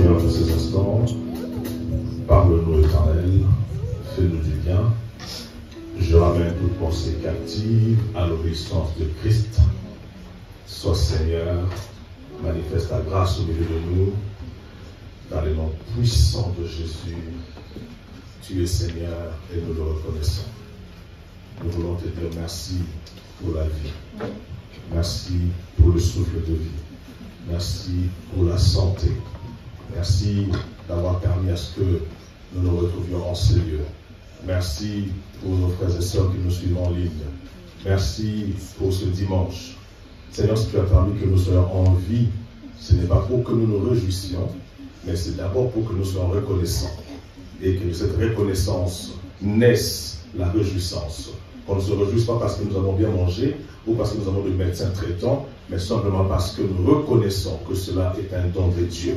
Seigneur, de ces instants. Parle-nous, Éternel, fais-nous du bien. Je ramène toute pensée captive à l'obéissance de Christ. Sois Seigneur, manifeste ta grâce au milieu de nous. Dans les noms puissants de Jésus, tu es Seigneur et nous le reconnaissons. Nous voulons te dire merci pour la vie. Merci pour le souffle de vie. Merci pour la santé. Merci d'avoir permis à ce que nous nous retrouvions en ces lieux. Merci pour nos frères et sœurs qui nous suivent en ligne. Merci pour ce dimanche. Seigneur, si tu as permis que nous soyons en vie, ce n'est pas pour que nous nous réjouissions, mais c'est d'abord pour que nous soyons reconnaissants. Et que de cette reconnaissance naisse la réjouissance. Qu'on ne se réjouisse pas parce que nous avons bien mangé ou parce que nous avons des médecins traitants, mais simplement parce que nous reconnaissons que cela est un don de Dieu.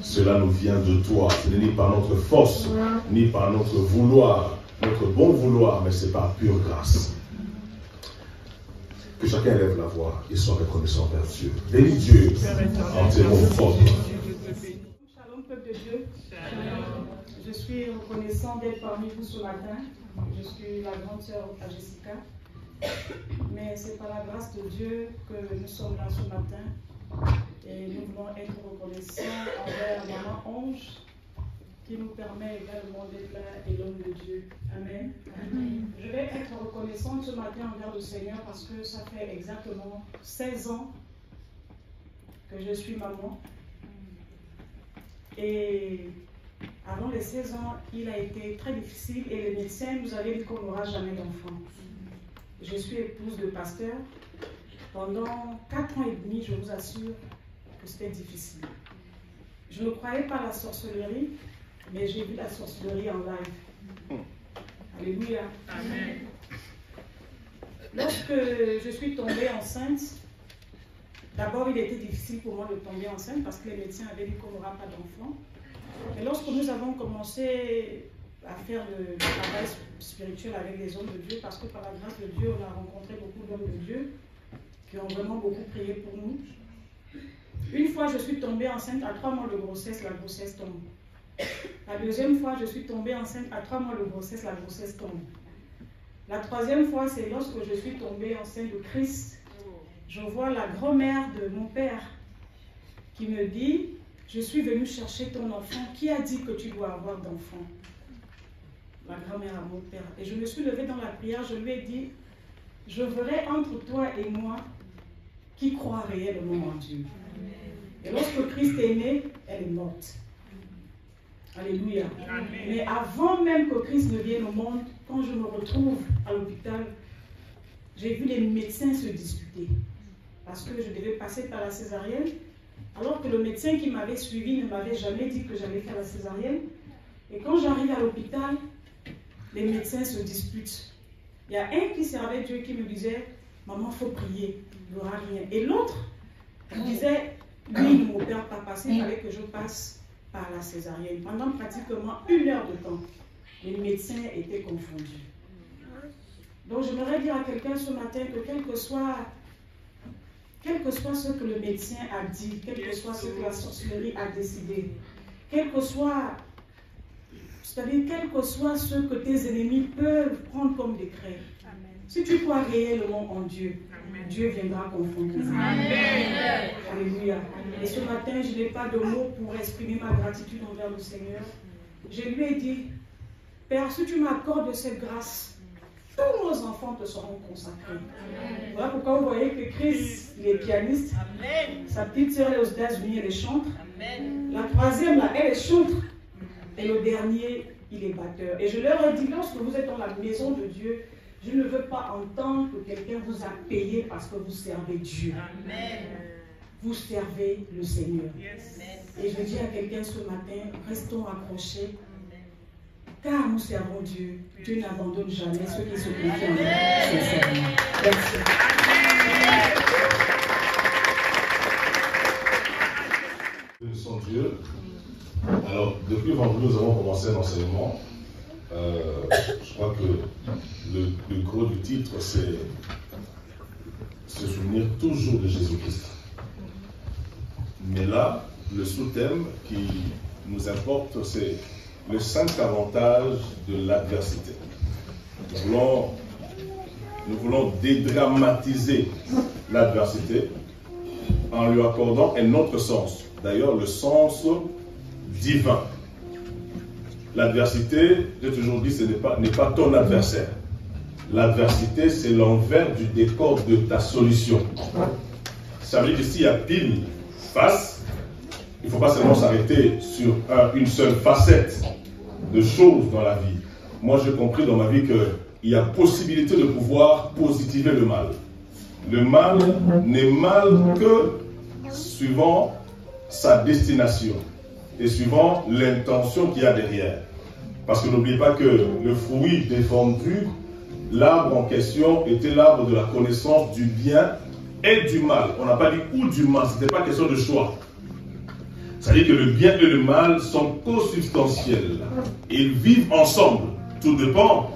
Cela nous vient de toi. Ce n'est ni par notre force, ni par notre vouloir, notre bon vouloir, mais c'est par pure grâce. Que chacun lève la voix et soit reconnaissant vers Dieu. Bénis Dieu en tes mots propres. Shalom, peuple de Dieu. Je suis reconnaissant d'être parmi vous ce matin. Je suis la grande sœur à Jessica. Mais c'est par la grâce de Dieu que nous sommes là ce matin. Et nous voulons être reconnaissants envers Maman Ange qui nous permet également d'être là et l'homme de Dieu. Amen. Amen. Je vais être reconnaissante ce matin envers le Seigneur parce que ça fait exactement 16 ans que je suis maman. Et avant les 16 ans, il a été très difficile et les médecins nous avaient dit qu'on n'aura jamais d'enfant. Je suis épouse de pasteur. Pendant 4 ans et demi, je vous assure que c'était difficile. Je ne croyais pas à la sorcellerie, mais j'ai vu la sorcellerie en live. Alléluia. Amen. Lorsque je suis tombée enceinte, d'abord il était difficile pour moi de tomber enceinte parce que les médecins avaient dit qu'on n'aura pas d'enfant. Et lorsque nous avons commencé à faire le travail spirituel avec les hommes de Dieu, parce que par la grâce de Dieu, on a rencontré beaucoup d'hommes de Dieu qui ont vraiment beaucoup prié pour nous. Une fois, je suis tombée enceinte à 3 mois de grossesse, la grossesse tombe. La deuxième fois, je suis tombée enceinte à 3 mois de grossesse, la grossesse tombe. La troisième fois, c'est lorsque je suis tombée enceinte de Christ. Je vois la grand-mère de mon père qui me dit: je suis venue chercher ton enfant. Qui a dit que tu dois avoir d'enfant? La grand-mère à mon père. Et je me suis levée dans la prière, je lui ai dit: je verrai entre toi et moi qui croit réellement en Dieu. Et lorsque Christ est né, elle est morte. Alléluia. Amen. Mais avant même que Christ ne vienne au monde, quand je me retrouve à l'hôpital, j'ai vu les médecins se disputer. Parce que je devais passer par la césarienne, alors que le médecin qui m'avait suivi ne m'avait jamais dit que j'allais faire la césarienne. Et quand j'arrive à l'hôpital, les médecins se disputent. Il y a un qui servait Dieu qui me disait: maman, il faut prier, il n'y aura rien. Et l'autre qui disait: lui, il ne m'opère pas parce qu'il fallait que je passe par la césarienne. Pendant pratiquement 1 heure de temps, les médecins étaient confondus. Donc j'aimerais dire à quelqu'un ce matin que quel que soit ce que le médecin a dit, quel que soit ce que la sorcellerie a décidé, quel que soit ce que tes ennemis peuvent prendre comme décret, si tu crois réellement en Dieu, Dieu viendra confondre. Amen. Alléluia. Et ce matin, je n'ai pas de mots pour exprimer ma gratitude envers le Seigneur. Je lui ai dit: Père, si tu m'accordes cette grâce, tous nos enfants te seront consacrés. Amen. Voilà pourquoi vous voyez que Chris, il est pianiste. Amen. Sa petite sœur est aux États-Unis, elle est chantre. Amen. La troisième, là, elle est chantre. Et le dernier, il est batteur. Et je leur ai dit: lorsque vous êtes dans la maison de Dieu, je ne veux pas entendre que quelqu'un vous a payé parce que vous servez Dieu. Amen. Vous servez le Seigneur. Yes. Et je dis à quelqu'un ce matin: restons accrochés. Car nous servons Dieu. Dieu n'abandonne jamais ceux qui se confient en lui sincèrement. Merci. Nous sommes Dieu. Alors, depuis vendredi, nous avons commencé un enseignement. Je crois que le gros du titre, c'est se souvenir toujours de Jésus-Christ. Mais là, le sous-thème qui nous importe, c'est le 5 avantages de l'adversité. Nous voulons dédramatiser l'adversité en lui accordant un autre sens. D'ailleurs, le sens divin. L'adversité, j'ai toujours dit, ce n'est pas ton adversaire. L'adversité, c'est l'envers du décor de ta solution. Ça veut dire que s'il y a pile face, il ne faut pas seulement s'arrêter sur une seule facette de choses dans la vie. Moi, j'ai compris dans ma vie qu'il y a possibilité de pouvoir positiver le mal. Le mal n'est mal que suivant sa destination et suivant l'intention qu'il y a derrière. Parce que n'oubliez pas que le fruit défendu, l'arbre en question était l'arbre de la connaissance du bien et du mal. On n'a pas dit ou du mal, ce n'était pas question de choix. C'est-à-dire que le bien et le mal sont consubstantiels. Ils vivent ensemble. Tout dépend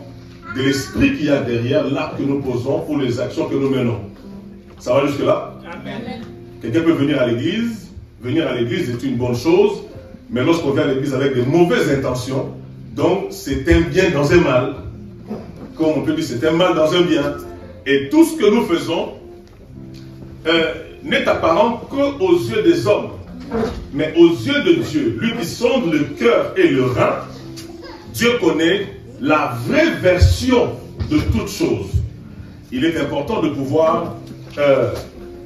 de l'esprit qu'il y a derrière l'acte que nous posons ou les actions que nous menons. Ça va jusque-là? Amen. Quelqu'un peut venir à l'église. Venir à l'église est une bonne chose. Mais lorsqu'on vient à l'église avec de mauvaises intentions, donc c'est un bien dans un mal. Comme on peut dire, c'est un mal dans un bien. Et tout ce que nous faisons n'est apparent qu'aux yeux des hommes. Mais aux yeux de Dieu, lui qui sonde le cœur et le rein, Dieu connaît la vraie version de toute chose. Il est important de pouvoir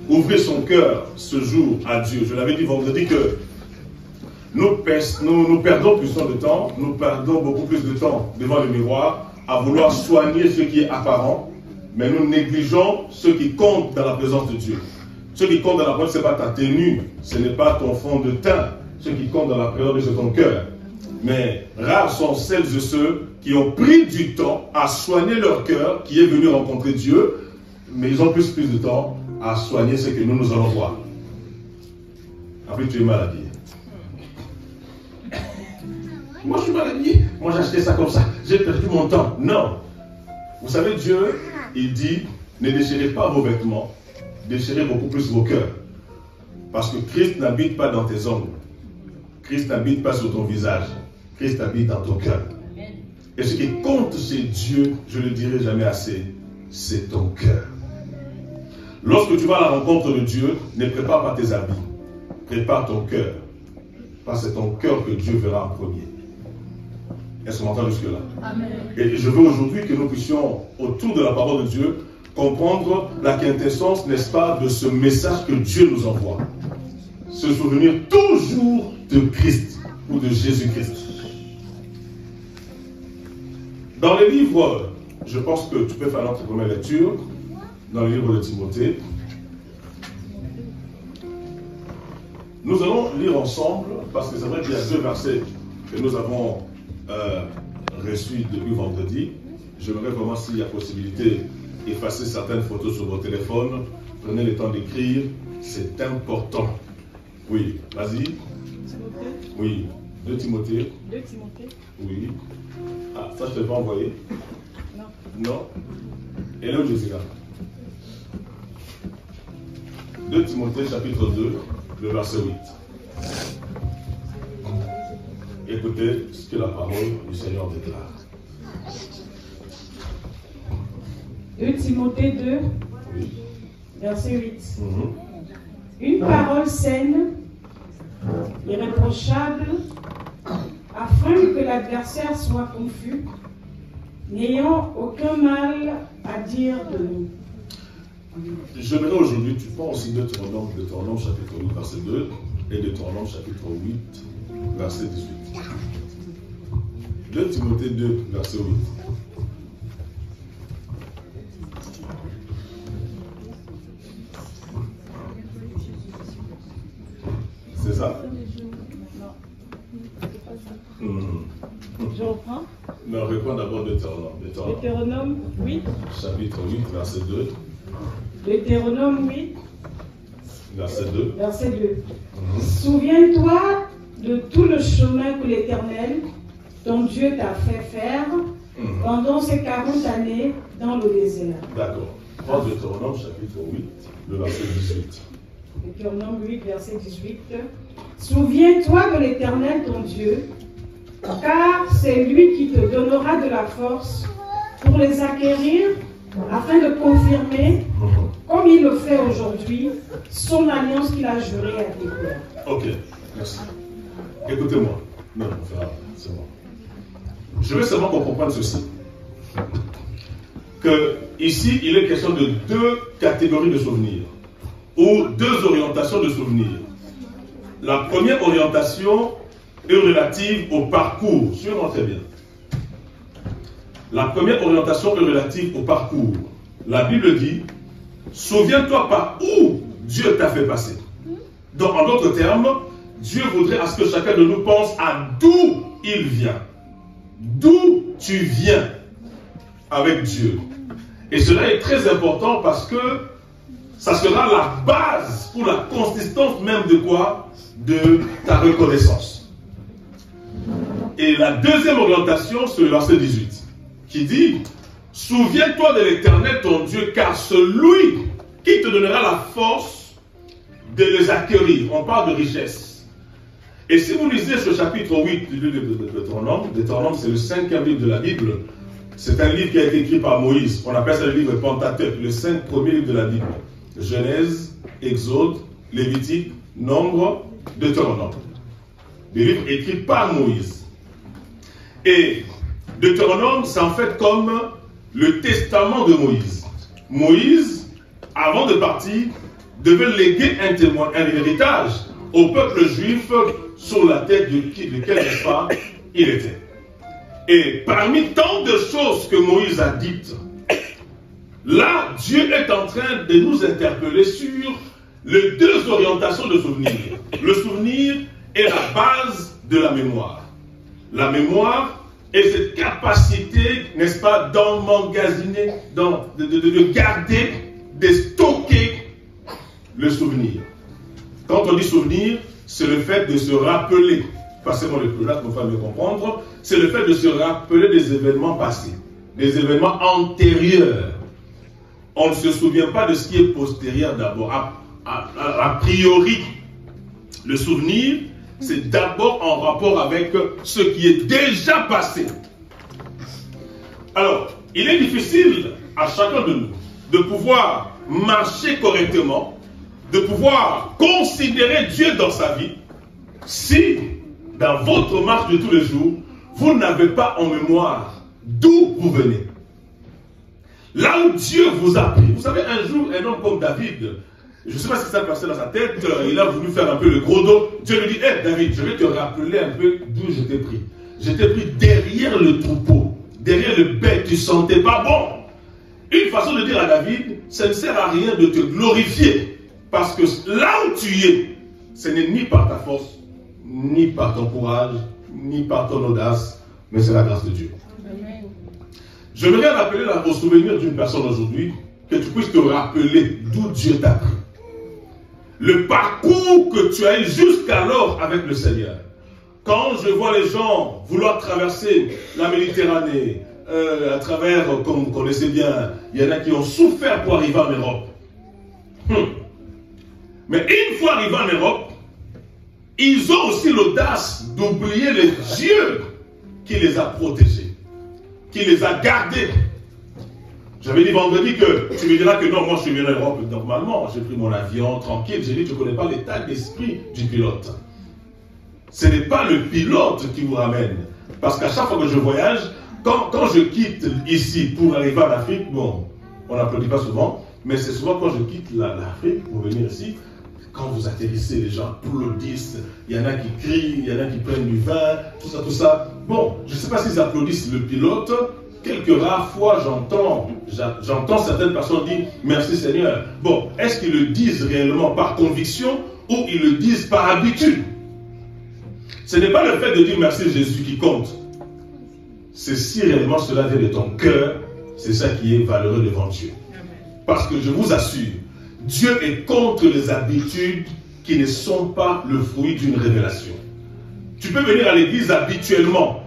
ouvrir son cœur ce jour à Dieu. Je l'avais dit vendredi que nous perdons plus de temps, nous perdons beaucoup plus de temps devant le miroir à vouloir soigner ce qui est apparent, mais nous négligeons ce qui compte dans la présence de Dieu. Ce qui compte dans la présence, ce n'est pas ta tenue, ce n'est pas ton fond de teint. Ce qui compte dans la présence, c'est ton cœur. Mais rares sont celles et ceux qui ont pris du temps à soigner leur cœur, qui est venu rencontrer Dieu, mais ils ont plus de temps à soigner ce que nous allons voir. Après, tu es mal habillé. Moi, je suis mal habillé. Moi, j'ai acheté ça comme ça. J'ai perdu mon temps. Non. Vous savez, Dieu, il dit, ne déchirez pas vos vêtements, déchirez beaucoup plus vos cœurs. Parce que Christ n'habite pas dans tes ongles. Christ n'habite pas sur ton visage. Christ habite dans ton cœur. Et ce qui compte chez Dieu, je ne le dirai jamais assez, c'est ton cœur. Lorsque tu vas à la rencontre de Dieu, ne prépare pas tes habits. Prépare ton cœur. Parce que c'est ton cœur que Dieu verra en premier. Est-ce qu'on entend jusque-là? Amen. Et je veux aujourd'hui que nous puissions, autour de la parole de Dieu, comprendre la quintessence, n'est-ce pas, de ce message que Dieu nous envoie. Se souvenir toujours de Christ ou de Jésus-Christ. Dans les livres, je pense que tu peux faire notre première lecture, dans le livre de Timothée. Nous allons lire ensemble, parce que c'est vrai qu'il y a 2 versets que nous avons reçus depuis vendredi. J'aimerais vraiment, s'il y a possibilité, effacer certaines photos sur vos téléphones. Prenez le temps d'écrire, c'est important. Oui, vas-y. Oui, 2 Timothée. 2 Timothée. Oui. Ah, ça je ne t'ai pas envoyé? Non. Non? Et là, Jessica. 2 Timothée, chapitre 2, le verset 8. Écoutez ce que la parole du Seigneur déclare. 2 Timothée 2, Oui. verset 8. Une parole saine, irréprochable, afin que l'adversaire soit confus, n'ayant aucun mal à dire de nous. J'aimerais aujourd'hui, tu prends aussi Deutéronome chapitre 8, verset 2 et Deutéronome chapitre 8, verset 18. 2 Timothée 2, verset 8. C'est ça? Je reprends. Mais on reprend d'abord Deutéronome. Deutéronome 8. Chapitre 8, verset 2. Deutéronome 8. Verset 2. Verset 2. Souviens-toi de tout le chemin que l'Éternel, ton Dieu, t'a fait faire pendant ces 40 années dans le désert. D'accord. Prends Deutéronome chapitre 8, le verset 18. Deutéronome 8, verset 18. Souviens-toi de l'Éternel ton Dieu, car c'est lui qui te donnera de la force pour les acquérir, afin de confirmer, comme il le fait aujourd'hui, son alliance qu'il a jurée à tes pères. Ok, merci. Écoutez-moi. Non, c'est bon. Je veux seulement qu'on comprenne ceci. Que ici, il est question de deux catégories de souvenirs, ou deux orientations de souvenirs. La première orientation est relative au parcours. Suivez-moi très bien. La première orientation est relative au parcours. La Bible dit, souviens-toi par où Dieu t'a fait passer. Donc, en d'autres termes, Dieu voudrait à ce que chacun de nous pense à d'où il vient. D'où tu viens avec Dieu. Et cela est très important parce que ça sera la base pour la consistance même de quoi? De ta reconnaissance. Et la deuxième orientation, c'est le verset 18, qui dit, souviens-toi de l'Éternel ton Dieu, car celui qui te donnera la force de les acquérir. On parle de richesse. Et si vous lisez ce chapitre 8 du livre de Deutéronome, c'est le 5e livre de la Bible. C'est un livre qui a été écrit par Moïse. On appelle ça le livre Pentateuque, le 5 premiers livres de la Bible. Genèse, Exode, Lévitique, Nombre, Deutéronome. Des livres écrits par Moïse. Et Deutéronome, c'est en fait comme le testament de Moïse. Moïse, avant de partir, devait léguer un héritage au peuple juif sur la tête duquel, n'est-ce pas, il était. Et parmi tant de choses que Moïse a dites, là, Dieu est en train de nous interpeller sur les deux orientations de souvenir. Le souvenir est la base de la mémoire. La mémoire est cette capacité, n'est-ce pas, d'emmagasiner, de garder, de stocker le souvenir. Quand on dit souvenir, c'est le fait de se rappeler, passez-moi le plus là pour faire mieux comprendre, c'est le fait de se rappeler des événements passés, des événements antérieurs. On ne se souvient pas de ce qui est postérieur d'abord. A priori, le souvenir, c'est d'abord en rapport avec ce qui est déjà passé. Alors, il est difficile à chacun de nous de pouvoir marcher correctement, de pouvoir considérer Dieu dans sa vie, si, dans votre marche de tous les jours, vous n'avez pas en mémoire d'où vous venez. Là où Dieu vous a pris. Vous savez, un jour, un homme comme David, je ne sais pas ce qui s'est passé dans sa tête, il a voulu faire un peu le gros dos. Dieu lui dit, hé David, je vais te rappeler un peu d'où je t'ai pris. Je t'ai pris derrière le troupeau, derrière le bec, tu ne sentais pas bon. Une façon de dire à David, ça ne sert à rien de te glorifier. Parce que là où tu es, ce n'est ni par ta force, ni par ton courage, ni par ton audace, mais c'est la grâce de Dieu. Je voudrais rappeler au souvenir d'une personne aujourd'hui, que tu puisses te rappeler d'où Dieu t'a pris. Le parcours que tu as eu jusqu'alors avec le Seigneur. Quand je vois les gens vouloir traverser la Méditerranée, à travers, comme vous connaissez bien, il y en a qui ont souffert pour arriver en Europe. Mais une fois arrivés en Europe, ils ont aussi l'audace d'oublier le Dieu qui les a protégés, qui les a gardés. J'avais dit vendredi que tu me diras que non, moi je suis venu en Europe normalement, j'ai pris mon avion tranquille, j'ai dit tu ne connais pas l'état d'esprit du pilote. Ce n'est pas le pilote qui vous ramène. Parce qu'à chaque fois que je voyage, quand je quitte ici pour arriver en Afrique, bon, on n'applaudit pas souvent, mais c'est souvent quand je quitte l'Afrique pour venir ici, quand vous atterrissez, les gens applaudissent, il y en a qui crient, il y en a qui prennent du vin, tout ça, tout ça. Bon, je ne sais pas s'ils applaudissent le pilote. Quelques rares fois, j'entends certaines personnes dire « Merci Seigneur ». Bon, est-ce qu'ils le disent réellement par conviction ou ils le disent par habitude? Ce n'est pas le fait de dire « Merci Jésus » qui compte. C'est si réellement cela vient de ton cœur, c'est ça qui est valeureux devant Dieu. Parce que je vous assure, Dieu est contre les habitudes qui ne sont pas le fruit d'une révélation. Tu peux venir à l'église habituellement.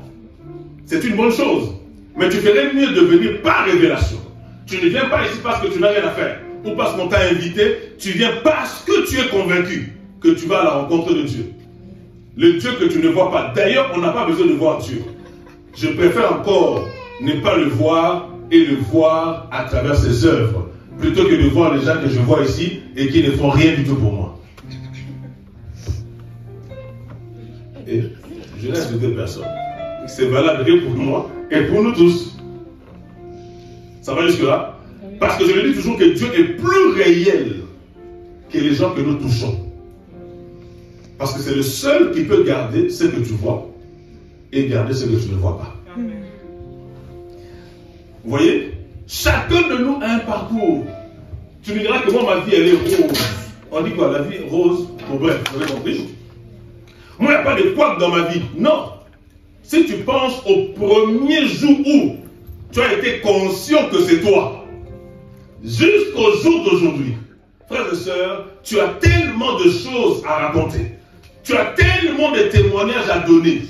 C'est une bonne chose. Mais tu ferais mieux de venir par révélation. Tu ne viens pas ici parce que tu n'as rien à faire. Ou parce qu'on t'a invité. Tu viens parce que tu es convaincu que tu vas à la rencontre de Dieu. Le Dieu que tu ne vois pas. D'ailleurs, on n'a pas besoin de voir Dieu. Je préfère encore ne pas le voir et le voir à travers ses œuvres, plutôt que de voir les gens que je vois ici et qui ne font rien du tout pour moi. Et je n'ai ajouté personne. C'est valable que pour moi et pour nous tous. Ça va jusque-là? Parce que je le dis toujours que Dieu est plus réel que les gens que nous touchons. Parce que c'est le seul qui peut garder ce que tu vois et garder ce que tu ne vois pas. Amen. Vous voyez? Chacun de nous a un parcours. Tu me diras que moi, ma vie, elle est rose. On dit quoi? La vie est rose? Bon, bref, vous avez compris? Moi, il n'y a pas de couac dans ma vie. Non. Si tu penses au premier jour où tu as été conscient que c'est toi, jusqu'au jour d'aujourd'hui, frères et sœurs, tu as tellement de choses à raconter. Tu as tellement de témoignages à donner.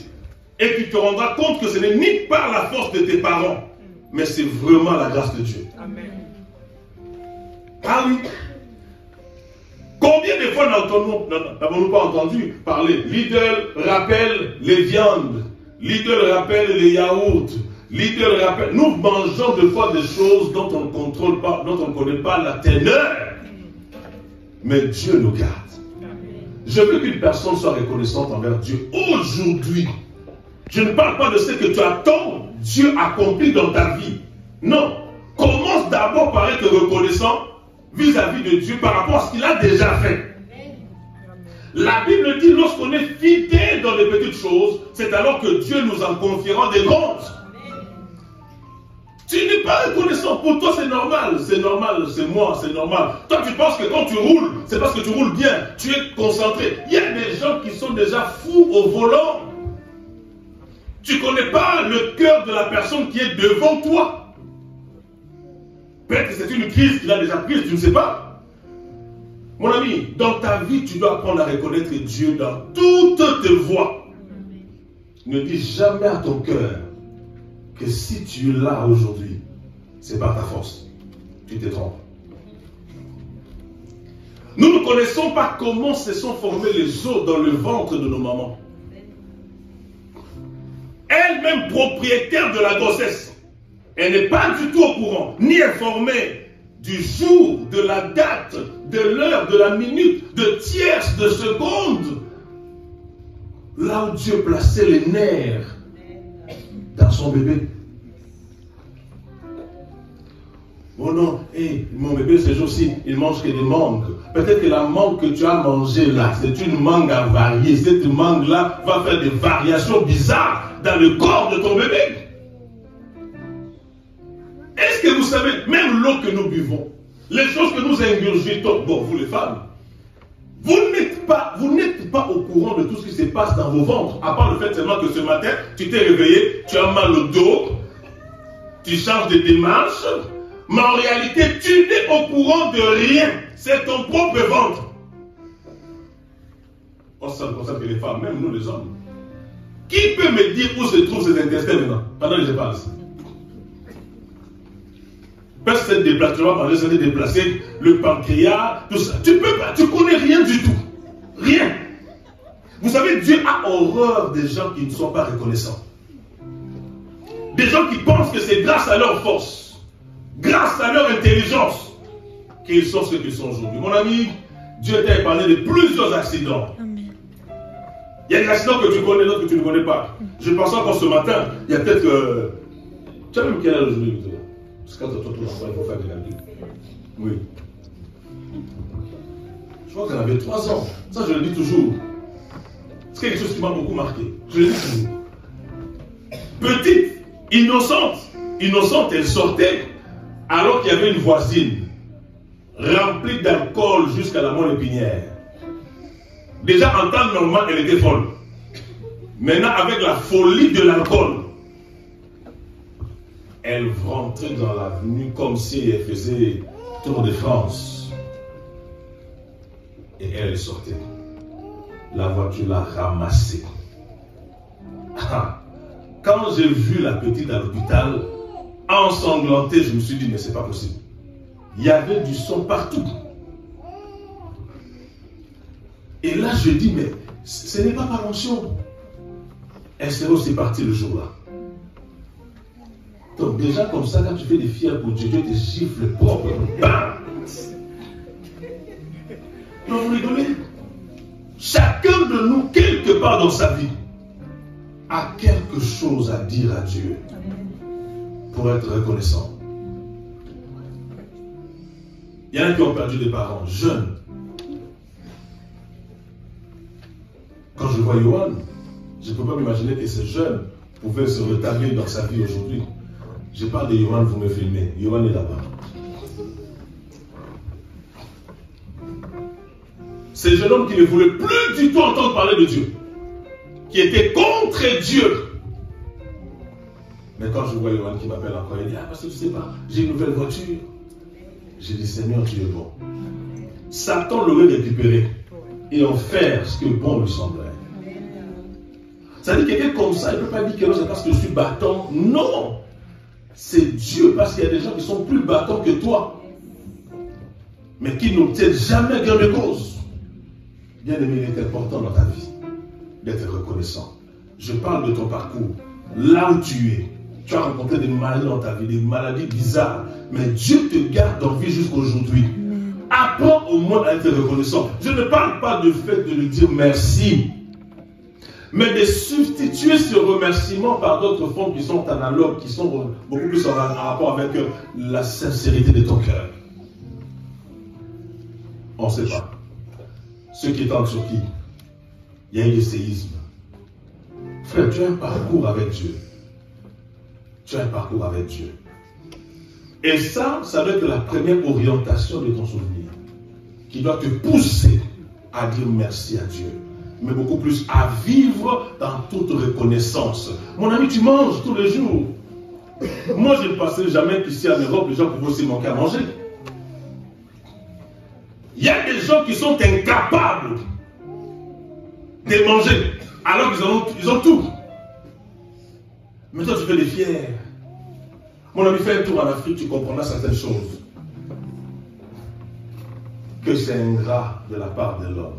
Et tu te rendras compte que ce n'est ni par la force de tes parents, mais c'est vraiment la grâce de Dieu. Amen. Ah oui. Combien de fois n'avons-nous pas entendu parler? Lidl rappelle les viandes. Lidl rappelle les yaourts. Lidl rappelle. Nous mangeons des fois des choses dont on ne contrôle pas, dont on ne connaît pas la teneur. Mais Dieu nous garde. Je veux qu'une personne soit reconnaissante envers Dieu aujourd'hui. Je ne parle pas de ce que tu attends Dieu accompli dans ta vie. Non. Commence d'abord par être reconnaissant vis-à-vis de Dieu par rapport à ce qu'il a déjà fait. La Bible dit, lorsqu'on est fidèle dans les petites choses, c'est alors que Dieu nous en confiera des grandes. Tu n'es pas reconnaissant. Pour toi, c'est normal. C'est normal. C'est moi. C'est normal. Toi, tu penses que quand tu roules, c'est parce que tu roules bien. Tu es concentré. Il y a des gens qui sont déjà fous au volant. Tu ne connais pas le cœur de la personne qui est devant toi. Peut-être que c'est une crise qu'il a déjà prise. Tu ne sais pas. Mon ami, dans ta vie, tu dois apprendre à reconnaître Dieu dans toutes tes voies. Ne dis jamais à ton cœur que si tu es là aujourd'hui, c'est par ta force. Tu te trompes. Nous ne connaissons pas comment se sont formés les os dans le ventre de nos mamans. Elle-même propriétaire de la grossesse, elle n'est pas du tout au courant, ni informée du jour, de la date, de l'heure, de la minute, de tierce, de seconde, là où Dieu plaçait les nerfs dans son bébé. Oh non, hey, mon bébé ce jour-ci, il mange que des mangues. Peut-être que la mangue que tu as mangée là, c'est une mangue à varier. Cette mangue-là va faire des variations bizarres dans le corps de ton bébé. Est-ce que vous savez, même l'eau que nous buvons, les choses que nous ingurgitons, bon, vous les femmes, vous n'êtes pas au courant de tout ce qui se passe dans vos ventres, à part le fait seulement que ce matin, tu t'es réveillé, tu as mal au dos, tu changes de démarche, mais en réalité, tu n'es au courant de rien. C'est ton propre ventre. On se concerne que les femmes, même nous les hommes. Qui peut me dire où se trouvent ces intestins maintenant, pendant que je parle? Parce que c'est déplacement, pendant que c'est déplacé, le pancréas, tout ça. Tu peux pas, tu connais rien du tout. Rien. Vous savez, Dieu a horreur des gens qui ne sont pas reconnaissants. Des gens qui pensent que c'est grâce à leur force, grâce à leur intelligence, qu'ils sont ce qu'ils sont aujourd'hui. Mon ami, Dieu t'a parlé de plusieurs accidents. Amen. Il y a des accidents que tu connais, d'autres que tu ne connais pas. Je pense encore ce matin, il y a peut-être... Tu as même quel âge aujourd'hui? Parce que quand tu as il faut faire des calculs. Oui. Je crois qu'elle avait 3 ans. Ça, je le dis toujours. C'est quelque chose qui m'a beaucoup marqué. Je le dis toujours. Petite, innocente, elle sortait alors qu'il y avait une voisine remplie d'alcool jusqu'à la moelle épinière. Déjà en temps normal, elle était folle. Maintenant, avec la folie de l'alcool, elle rentrait dans l'avenue comme si elle faisait Tour de France. Et elle sortait. La voiture l'a ramassée. Quand j'ai vu la petite à l'hôpital, ensanglantée, je me suis dit, mais c'est pas possible. Il y avait du sang partout. Et là, je dis, mais ce n'est pas par l'onction. Esther aussi parti le jour-là. Donc déjà comme ça, quand tu fais des fiers pour Dieu, Dieu te gifle propre. Bam! Non, vous rigolez? Chacun de nous, quelque part dans sa vie, a quelque chose à dire à Dieu pour être reconnaissant. Il y en a qui ont perdu des parents jeunes. Quand je vois Johan, je ne peux pas m'imaginer que ces jeunes pouvaient se retarder dans sa vie aujourd'hui. Je parle de Johan, vous me filmez. Johan est là-bas. C'est un jeune homme qui ne voulait plus du tout entendre parler de Dieu. Qui était contre Dieu. Mais quand je vois Johan qui m'appelle encore, il dit, ah parce que tu sais pas, j'ai une nouvelle voiture. J'ai dit, Seigneur, tu es bon. Satan l'aurait récupéré et en faire ce que bon lui semblait. Ça dit quelqu'un comme ça, il ne peut pas dire que c'est parce que je suis battant. Non! C'est Dieu, parce qu'il y a des gens qui sont plus battants que toi, mais qui n'obtiennent jamais gain de cause. Bien aimé, il est important dans ta vie d'être reconnaissant. Je parle de ton parcours. Là où tu es, tu as rencontré des maladies dans ta vie, des maladies bizarres, mais Dieu te garde en vie jusqu'à aujourd'hui. Apprends au moins à être reconnaissant. Je ne parle pas du fait de lui dire merci, mais de substituer ce remerciement par d'autres formes qui sont analogues, qui sont beaucoup plus en rapport avec la sincérité de ton cœur. On ne sait pas. Ceux qui étaient en Turquie, il y a eu le séisme. Frère, tu as un parcours avec Dieu. Tu as un parcours avec Dieu. Et ça doit être la première orientation de ton souvenir, qui doit te pousser à dire merci à Dieu, mais beaucoup plus à vivre dans toute reconnaissance. Mon ami, tu manges tous les jours. Moi, je ne passerai jamais qu'ici en Europe, les gens pouvaient aussi manquer à manger. Il y a des gens qui sont incapables de manger, alors qu'ils ont tout. Mais toi, tu fais les fiers. Mon ami, fais un tour en Afrique, tu comprendras certaines choses. Que c'est ingrat de la part de l'homme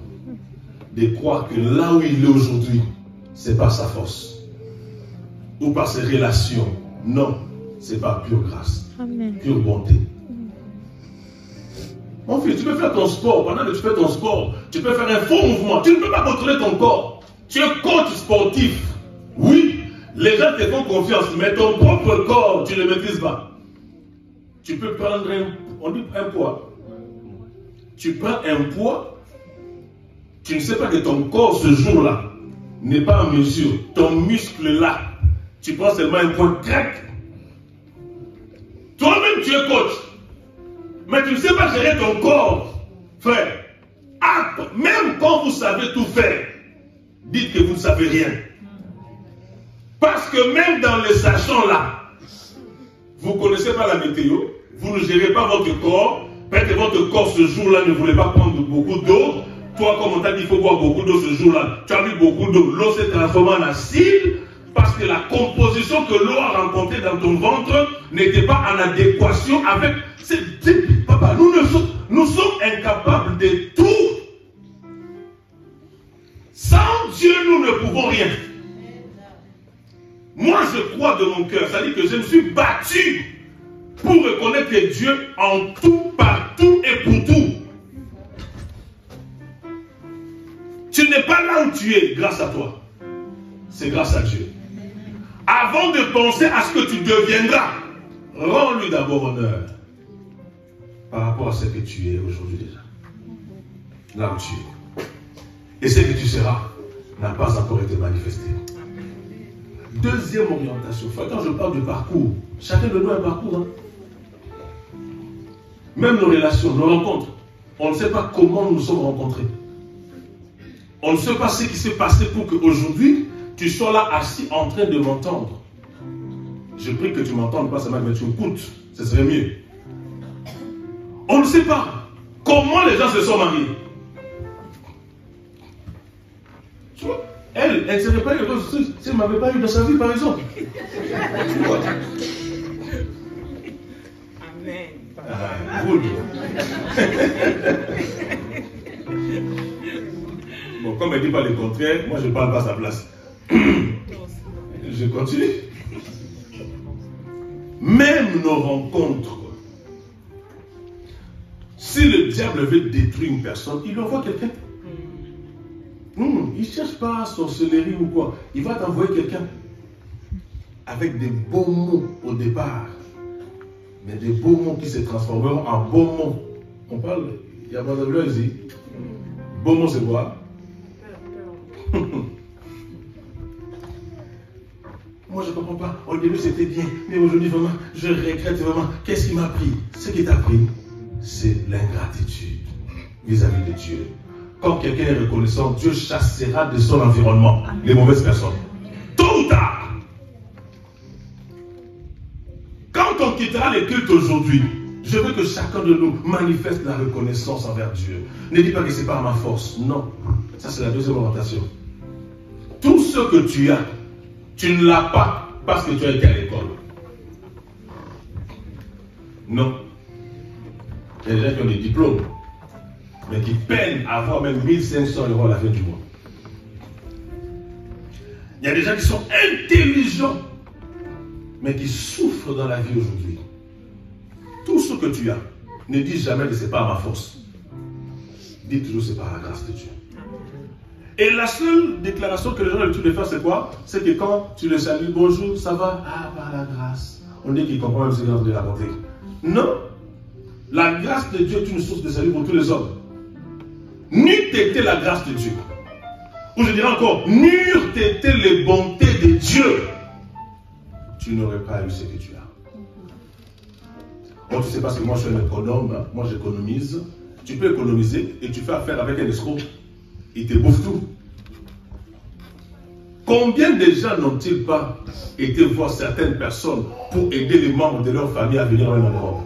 de croire que là où il est aujourd'hui, c'est par sa force ou par ses relations. Non, c'est par pure grâce, Amen. Pure bonté. Mon fils, tu peux faire ton sport. Pendant que tu fais ton sport, tu peux faire un faux mouvement. Tu ne peux pas contrôler ton corps. Tu es coach sportif. Oui, les gens te font confiance, mais ton propre corps, tu ne le maîtrises pas. Tu peux prendre un poids. Tu prends un poids, tu ne sais pas que ton corps ce jour-là n'est pas en mesure. Ton muscle là, tu prends seulement un poids crack. Toi-même, tu es coach. Mais tu ne sais pas gérer ton corps, frère. Même quand vous savez tout faire, dites que vous ne savez rien. Parce que même dans les sachants là, vous ne connaissez pas la météo, vous ne gérez pas votre corps, peut-être que votre corps ce jour-là ne voulait pas prendre beaucoup d'eau. Toi, comme on t'a dit, il faut boire beaucoup d'eau ce jour-là, tu as bu beaucoup d'eau. L'eau s'est transformée en acide parce que la composition que l'eau a rencontrée dans ton ventre n'était pas en adéquation avec... Papa, nous sommes incapables de tout. Sans Dieu, nous ne pouvons rien. Moi, je crois de mon cœur, c'est-à-dire que je me suis battu pour reconnaître que Dieu en tout, partout et pour tout. Tu n'es pas là où tu es grâce à toi. C'est grâce à Dieu. Avant de penser à ce que tu deviendras, rends-lui d'abord honneur par rapport à ce que tu es aujourd'hui déjà. Là où tu es. Et ce que tu seras n'a pas encore été manifesté. Deuxième orientation. Quand je parle du parcours, chacun de nous a un parcours. Hein? Même nos relations, nos rencontres. On ne sait pas comment nous nous sommes rencontrés. On ne sait pas ce qui s'est passé pour qu'aujourd'hui, tu sois là assis en train de m'entendre. Je prie que tu m'entendes pas seulement, mais tu m'écoutes. Ce serait mieux. On ne sait pas comment les gens se sont mariés. Tu vois, elle ne serait pas eu si elle ne m'avait pas eu dans sa vie, par exemple. Tu vois. Amen. Good. Bon, comme elle ne dit pas le contraire, moi je ne parle pas à sa place. Je continue. Même nos rencontres, si le diable veut détruire une personne, il envoie quelqu'un. Il ne cherche pas sorcellerie ou quoi. Il va t'envoyer quelqu'un avec des beaux mots au départ. Mais des beaux mots qui se transformeront en beaux mots. On parle, il y a pas de bleu ici. Beaux mots c'est quoi? Moi je ne comprends pas. Au début c'était bien. Mais aujourd'hui vraiment, je regrette vraiment. Qu'est-ce qui m'a pris? Ce qui t'a pris, c'est l'ingratitude vis-à-vis de Dieu. Quand quelqu'un est reconnaissant, Dieu chassera de son environnement les mauvaises personnes. Tôt ou tard. Quand on quittera les cultes aujourd'hui, je veux que chacun de nous manifeste la reconnaissance envers Dieu. Ne dis pas que ce n'est pas à ma force. Non. Ça, c'est la deuxième orientation. Tout ce que tu as, tu ne l'as pas parce que tu as été à l'école. Non. Il y a des gens qui ont des diplômes, mais qui peinent à avoir même 1500 € à la fin du mois. Il y a des gens qui sont intelligents, mais qui souffrent dans la vie aujourd'hui. Tout ce que tu as, ne dis jamais que ce n'est pas à ma force. Dis toujours que c'est par la grâce de Dieu. Et la seule déclaration que les gens ont l'habitude de faire, c'est quoi? C'est que quand tu le salues, bonjour, ça va? Ah, par la grâce. On dit qu'il comprend même ce qu'il de la bonté. Non. La grâce de Dieu est une source de salut pour tous les hommes. N'eût été la grâce de Dieu. Ou je dirais encore, n'eût été les bontés de Dieu, tu n'aurais pas eu ce que tu as. Bon, tu sais parce que moi je suis un économe, hein? Moi j'économise. Tu peux économiser et tu fais affaire avec un escroc. Il te bouffe tout. Combien de gens n'ont-ils pas été voir certaines personnes pour aider les membres de leur famille à venir en Europe?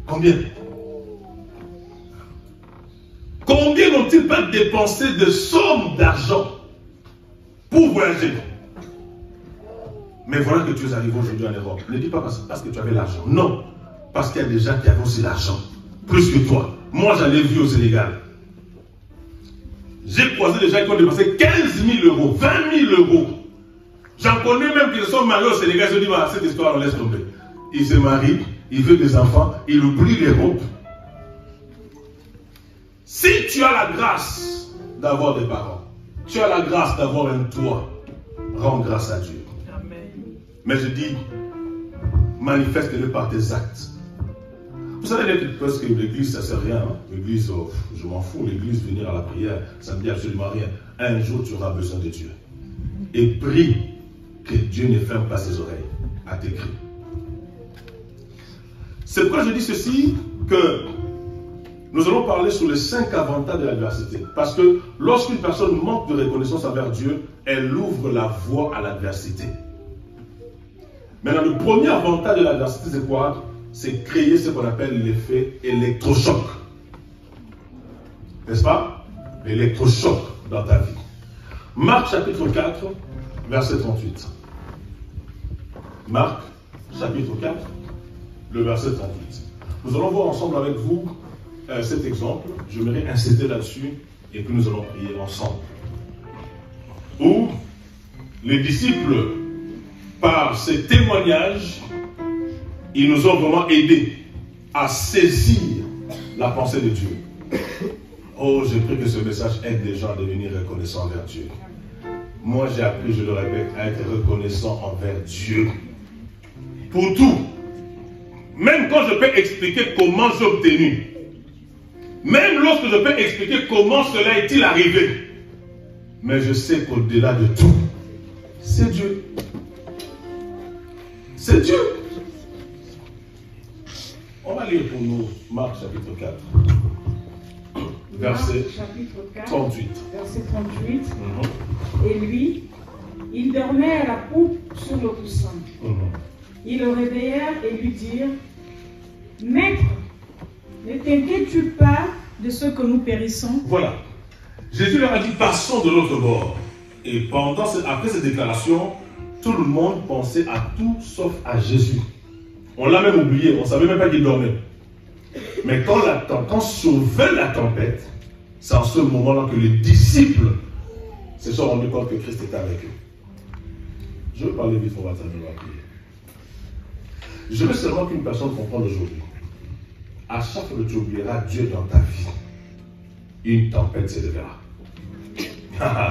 Combien? Combien n'ont-ils pas dépensé de sommes d'argent pour voyager? Mais voilà que tu es arrivé aujourd'hui en Europe. Ne dis pas parce que tu avais l'argent. Non. Parce qu'il y a des gens qui avaient aussi l'argent. Plus que toi. Moi, j'en ai vu au Sénégal. J'ai croisé des gens qui ont dépensé 15 000 €, 20 000 €. J'en connais même qui se sont mariés au Sénégal. Je dis, bah, cette histoire, on laisse tomber. Ils se marient, ils veulent des enfants, ils oublient l'Europe. Si tu as la grâce d'avoir des parents, tu as la grâce d'avoir un toit, rends grâce à Dieu. Amen. Mais je dis, manifeste-le par tes actes. Vous savez, parce que l'église, ça ne sert à rien. Hein? L'église, oh, je m'en fous. L'église, venir à la prière, ça ne dit absolument rien. Un jour, tu auras besoin de Dieu. Et prie que Dieu ne ferme pas ses oreilles à tes cris. C'est pourquoi je dis ceci, que nous allons parler sur les 5 avantages de l'adversité. Parce que lorsqu'une personne manque de reconnaissance envers Dieu, elle ouvre la voie à l'adversité. Maintenant, le premier avantage de l'adversité, c'est quoi? C'est créer ce qu'on appelle l'effet électrochoc. N'est-ce pas? L'électrochoc dans ta vie. Marc chapitre 4, verset 38. Marc chapitre 4, le verset 38. Nous allons voir ensemble avec vous cet exemple. Je m'aimerais insister là-dessus et puis nous allons prier ensemble. Où les disciples, par ces témoignages, ils nous ont vraiment aidés à saisir la pensée de Dieu. Oh, je prie que ce message aide les gens à devenir reconnaissants envers Dieu. Moi, j'ai appris, je le répète, à être reconnaissant envers Dieu. Pour tout. Même quand je peux expliquer comment j'ai obtenu. Même lorsque je peux expliquer comment cela est-il arrivé. Mais je sais qu'au-delà de tout, c'est Dieu. C'est Dieu. On va lire pour nous Marc chapitre 4. Verset 38. Verset 38. Et lui, il dormait à la poupe sur le coussin. Ils le réveillèrent et lui dirent, Maître, ne t'inquiètes-tu pas de ce que nous périssons? Voilà. Jésus leur a dit, passons de l'autre bord. Et après cette déclaration, tout le monde pensait à tout sauf à Jésus. On l'a même oublié, on ne savait même pas qu'il dormait. Mais quand survint la tempête, C'est en ce moment-là que les disciples se sont rendus compte que Christ était avec eux. Je veux parler vite, on va terminer la prière. Je veux seulement qu'une personne comprenne aujourd'hui. À chaque fois que tu oublieras Dieu dans ta vie, une tempête s'élèvera.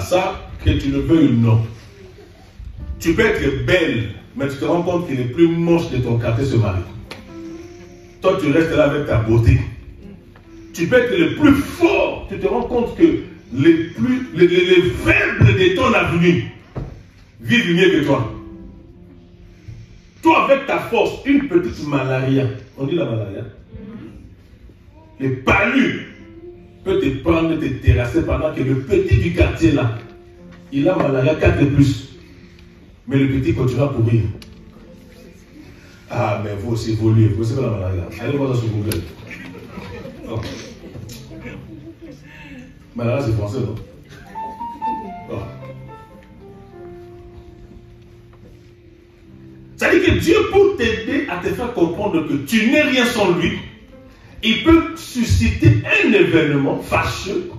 Ça, que tu le veuilles ou non. Tu peux être belle, mais tu te rends compte que les plus moches de ton quartier se marient. Toi, tu restes là avec ta beauté. Tu peux être le plus fort, tu te rends compte que les faibles de ton avenir vivent mieux que toi. Toi, avec ta force, une petite malaria, on dit la malaria, les palus peut te prendre, te terrasser pendant que le petit du quartier là, il a malaria 4 de plus. Mais le petit continue à courir. Ah, mais vous aussi, évoluez. Vous savez la malaria. Allez voir ça sur Google. Oh. Malaria, c'est français, non? Oh. Ça veut dire que Dieu, pour t'aider à te faire comprendre que tu n'es rien sans lui, il peut susciter un événement fâcheux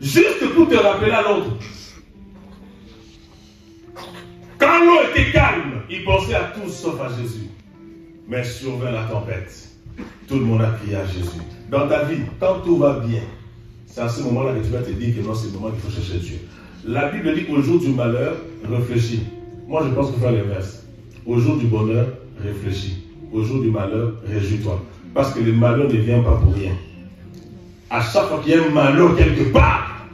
juste pour te rappeler à l'ordre. Quand l'eau était calme, il pensait à tous sauf à Jésus. Mais survint la tempête. Tout le monde a crié à Jésus. Dans ta vie, quand tout va bien, c'est à ce moment-là que tu vas te dire que non, c'est le moment qu'il faut chercher Dieu. La Bible dit qu'au jour du malheur, réfléchis. Moi, je pense qu'il faut faire l'inverse. Au jour du bonheur, réfléchis. Au jour du malheur, réjouis-toi. Parce que le malheur ne vient pas pour rien. À chaque fois qu'il y a un malheur quelque part,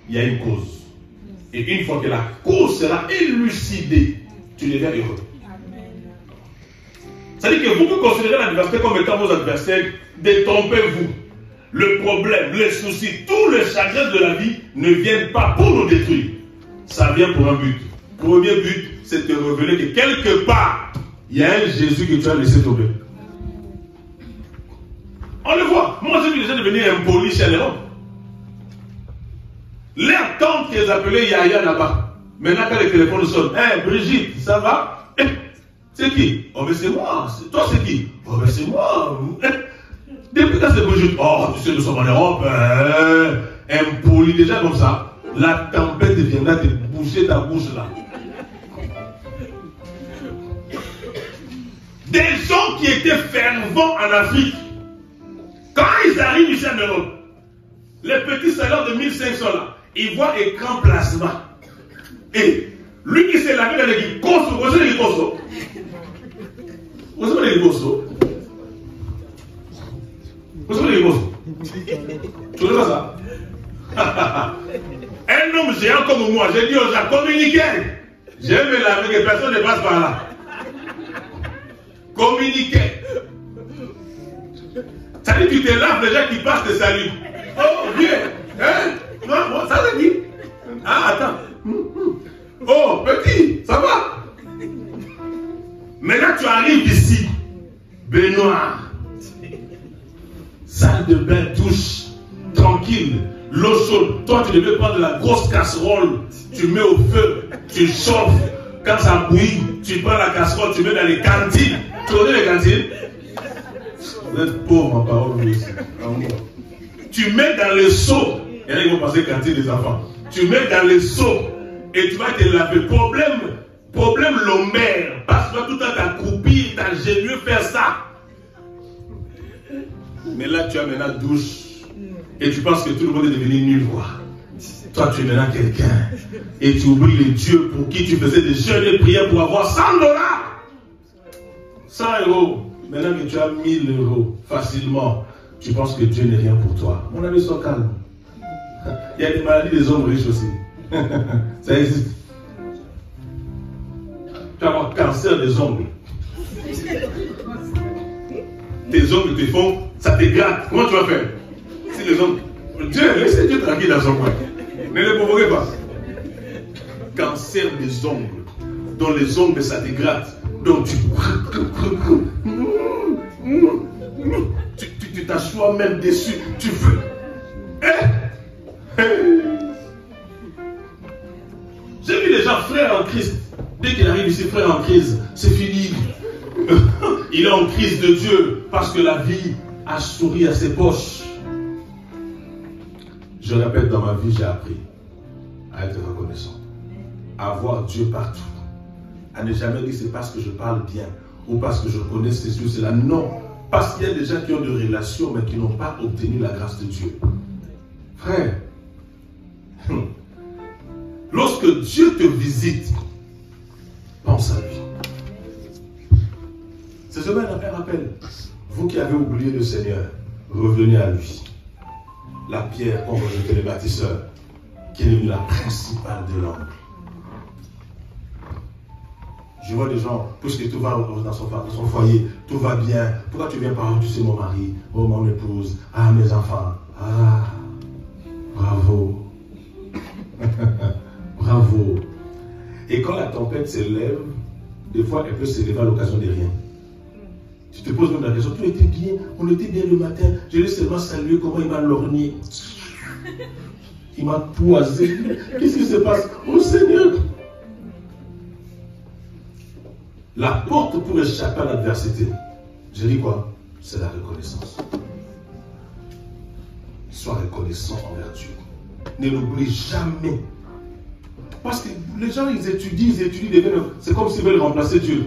il y a une cause. Et une fois que la cause sera élucidée, tu deviens heureux. C'est-à-dire que vous pouvez considérer l'adversité comme étant vos adversaires, détrompez-vous. Le problème, les soucis, tous les chagrins de la vie ne viennent pas pour nous détruire. Ça vient pour un but. Premier but, c'est de te révéler que quelque part, il y a un Jésus que tu as laissé tomber. On le voit. Moi, j'ai vu déjà devenir impoli chez les hommes. Leur tante qu'ils appelaient Yaya là-bas. Maintenant, quand le téléphone sonne, hey, Brigitte, ça va? C'est qui? Oh, mais c'est moi. Toi, c'est qui? Oh, mais c'est moi. Depuis quand c'est Brigitte? Oh, tu sais, nous sommes en Europe. Impoli, déjà comme ça. La tempête viendra te boucher ta bouche là. Des gens qui étaient fervents en Afrique, quand ils arrivent ici en Europe, les petits salaires de 1500 là, ils voient écran plasma. Et lui qui s'est lavé dans l'équipe, Koso, vous savez les Koso? Vous savez les Koso? Vous savez les Koso? Tu vois ça? Un homme géant comme moi, j'ai dit aux gens, communiquez. Je vais me laver, que personne ne passe par là. Communiquez. Ça dit, tu te laves, les gens qui passent te saluent. Oh, vieux. Hein? Non, ça c'est dit. Ah, attends. Oh, petit, ça va? Maintenant, tu arrives ici. Baignoire. Salle de bain, douche. Tranquille. L'eau chaude. Toi, tu devais prendre la grosse casserole. Tu mets au feu. Tu chauffes. Quand ça bouillit, tu prends la casserole, tu mets dans les cantines. Tu connais les cantines? Vous êtes pauvre en parole, vous aussi. Tu mets dans le seau. Il y en a qui vont passer cantine des enfants. Tu mets dans le seau et tu vas te laver. Problème lombaire. Parce que toi, tout le temps, t'as accroupi, t'as génieux faire ça. Mais là, tu as maintenant douche. Et tu penses que tout le monde est devenu nul, quoi. Toi, tu es maintenant quelqu'un. Et tu oublies les dieux pour qui tu faisais des jeûnes et prières pour avoir $100. 100 €. Maintenant que tu as 1000 € facilement, tu penses que Dieu n'est rien pour toi. Mon ami, sois calme. Il y a des maladies des hommes riches aussi. Ça existe. Tu vas avoir cancer des ongles. Tes ongles te font, ça te gratte. Comment tu vas faire? Si les ongles. Dieu, laissez Dieu tranquille dans son coin. Ne les provoquez pas. Cancer des ongles. Dans les ongles, ça te gratte. Donc tu t'assois même dessus. Tu veux. J'ai vu les gens frères en Christ. Dès qu'il arrive ici, frère en crise, c'est fini. Il est en crise de Dieu parce que la vie a souri à ses poches. Je répète, dans ma vie, j'ai appris à être reconnaissant, à voir Dieu partout, à ne jamais dire c'est parce que je parle bien ou parce que je connais ces yeux, c'est là. Non, parce qu'il y a des gens qui ont des relations mais qui n'ont pas obtenu la grâce de Dieu. Frère, lorsque Dieu te visite, pense à lui. C'est semaine après rappel. Vous qui avez oublié le Seigneur, revenez à lui. La pierre qu'ont rejeté les bâtisseurs, qui est devenue la principale de l'homme. Je vois des gens, puisque tout va dans son foyer, tout va bien. Pourquoi tu viens par là? Tu sais, mon mari, oh mon épouse, ah mes enfants, ah, bravo. Bravo. Et quand la tempête s'élève, des fois elle peut s'élever à l'occasion de rien. Tu te poses même la question, tout était bien, on était bien le matin, je l'ai seulement salué, comment il m'a lorgné. Il m'a poisé. Qu'est-ce qui se passe? Oh Seigneur! La porte pour échapper à l'adversité, je dis quoi? C'est la reconnaissance. Sois reconnaissant envers Dieu. Ne l'oublie jamais. Parce que les gens, ils étudient, c'est comme s'ils veulent remplacer Dieu.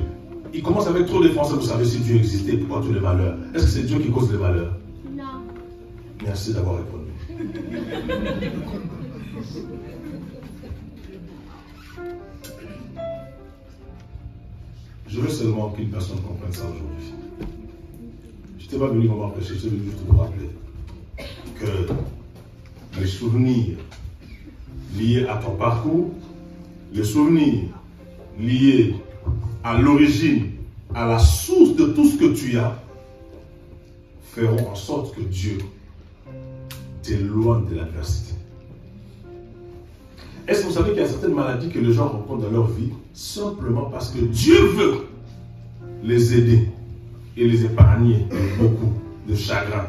Ils commencent avec trop de français. Vous savez, si Dieu existait, pourquoi tous les malheurs? Est-ce que c'est Dieu qui cause les malheurs? Non. Merci d'avoir répondu. Je veux seulement qu'une personne comprenne ça aujourd'hui. Je n'étais pas venu vraiment prêcher, je suis venu juste vous rappeler que les souvenirs liés à ton parcours, les souvenirs liés à l'origine, à la source de tout ce que tu as, feront en sorte que Dieu t'éloigne de l'adversité. Est-ce que vous savez qu'il y a certaines maladies que les gens rencontrent dans leur vie simplement parce que Dieu veut les aider et les épargner de beaucoup de chagrin?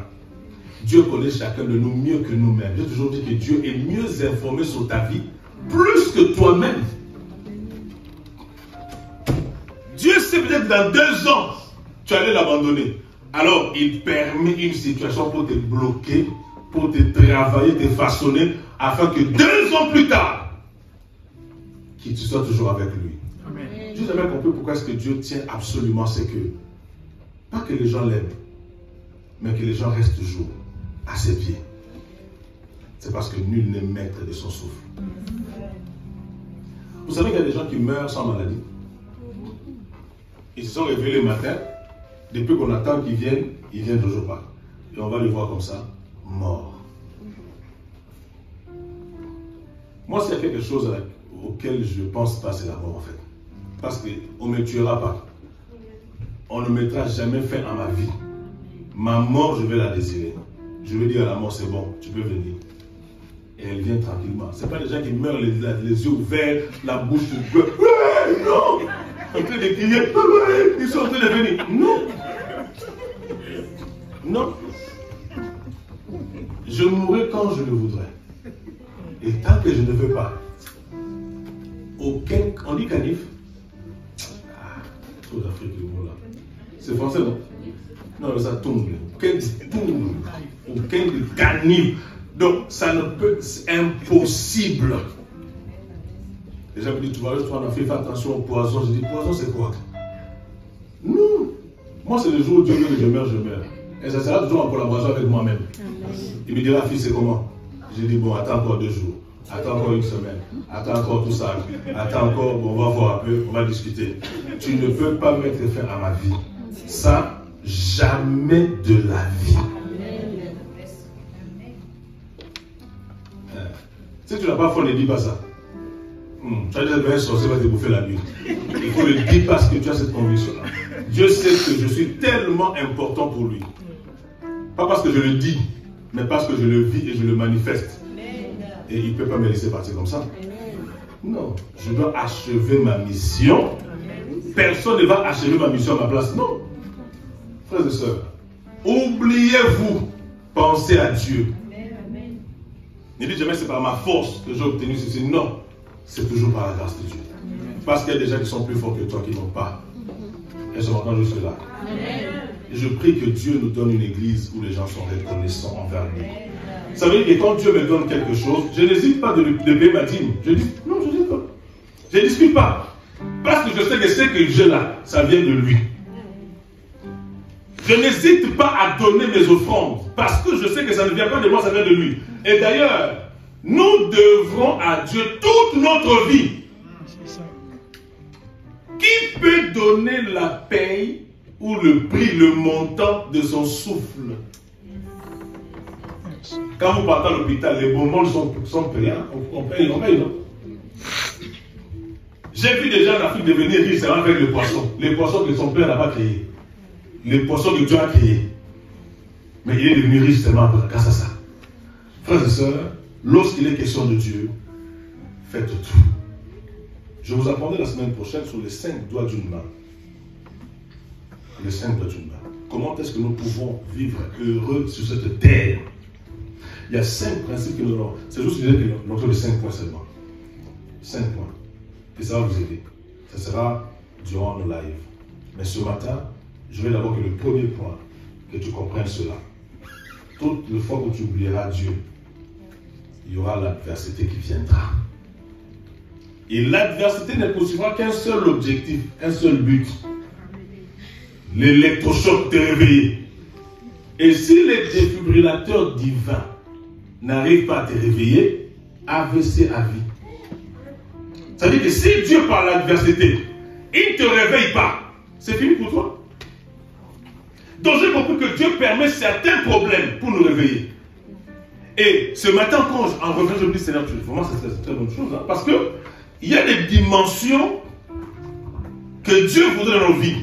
Dieu connaît chacun de nous mieux que nous-mêmes. J'ai toujours dit que Dieu est mieux informé sur ta vie, plus que toi-même. Dieu sait peut-être que dans 2 ans, tu allais l'abandonner. Alors, il permet une situation pour te bloquer, pour te travailler, te façonner, afin que 2 ans plus tard, qu'il tu sois toujours avec lui. Je n'ai jamais compris pourquoi est-ce que Dieu tient absolument, c'est que, pas que les gens l'aiment, mais que les gens restent toujours à ses pieds. C'est parce que nul n'est maître de son souffle. Vous savez qu'il y a des gens qui meurent sans maladie. Ils se sont réveillés le matin, depuis qu'on attend qu'ils viennent, ils ne viennent toujours pas. Et on va les voir comme ça, morts. Moi, s'il y a quelque chose auquel je ne pense pas, c'est la mort en fait. Parce qu'on ne me tuera pas. On ne mettra jamais fin à ma vie. Ma mort, je vais la désirer. Je vais dire à la mort, c'est bon, tu peux venir. Et elle vient tranquillement. Ce n'est pas des gens qui meurent les yeux ouverts, la bouche ouverte. Ouais, non! En train de crier, ils sont en train de venir. Non! Non! Je mourrai quand je le voudrais. Et tant que je ne veux pas, aucun. On dit canif? Ah, trop d'Afrique, le mot là. C'est français, non? Non, ça tombe. Aucun canif. Donc, ça ne peut. C'est impossible. Les gens me disent, tu vas juste en Afrique, fais attention au poison. Je dis, poison, c'est quoi? Non. Moi, c'est le jour où Dieu veut que je meurs, je meurs. Et ça sera toujours en collaboration avec moi-même. Il me dira, fils, c'est comment? J'ai dit, bon, attends encore 2 jours. Attends encore 1 semaine. Attends encore tout ça. Attends encore, bon, on va voir un peu, on va discuter. Tu ne peux pas mettre fin à ma vie. Ça, jamais de la vie. Si tu n'as pas foi, ne dis pas ça. Tu as déjà un sorcier va te bouffer la nuit. Il faut le dire parce que tu as cette conviction-là. Dieu sait que je suis tellement important pour lui. Pas parce que je le dis, mais parce que je le vis et je le manifeste. Et il ne peut pas me laisser partir comme ça. Non, je dois achever ma mission. Personne ne va achever ma mission à ma place. Non. Frères et sœurs, oubliez-vous, pensez à Dieu. Ne dites jamais c'est par ma force que j'ai obtenu ceci. Non, c'est toujours par la grâce de Dieu. Parce qu'il y a des gens qui sont plus forts que toi qui n'ont pas. Et je m'entends jusque là. Et je prie que Dieu nous donne une église où les gens sont reconnaissants envers lui. Vous savez que quand Dieu me donne quelque chose, je n'hésite pas de payer ma dîme. Je dis, non, je dis pas. Je ne discute pas. Parce que je sais que ce que j'ai là, ça vient de lui. Je n'hésite pas à donner mes offrandes. Parce que je sais que ça ne vient pas de moi, ça vient de lui. Et d'ailleurs, nous devrons à Dieu toute notre vie. Qui peut donner la paye ou le prix, le montant de son souffle? Quand vous partez à l'hôpital, les bonbons sont payants. On paye, non? J'ai vu déjà l'Afrique devenir riche seulement avec le poisson. Les poissons que son père n'a pas créés. Les poissons que Dieu a créés. Mais il est devenu riche seulement grâce à ça. Frères et sœurs, lorsqu'il est question de Dieu, faites tout. Je vous apprendrai la semaine prochaine sur les 5 doigts d'une main. Les 5 doigts d'une main. Comment est-ce que nous pouvons vivre heureux sur cette terre? Il y a 5 principes que nous avons. C'est juste que nous avons les 5 points seulement. 5 points. Et ça va vous aider. Ça sera durant nos lives. Mais ce matin, je vais d'abord que le premier point, que tu comprennes cela. Toute la fois que tu oublieras Dieu, il y aura l'adversité qui viendra. Et l'adversité ne poursuivra qu'un seul objectif, un seul but. L'électrochoc te réveiller. Et si les défibrillateurs divins n'arrivent pas à te réveiller, AVC à vie. Ça veut dire que si Dieu par l'adversité, il ne te réveille pas, c'est fini pour toi. Donc j'ai compris que Dieu permet certains problèmes pour nous réveiller. Et ce matin, quand en revenant, je me dis, Seigneur, vraiment c'est une très bonne chose. Hein, parce que il y a des dimensions que Dieu voudrait dans nos vies.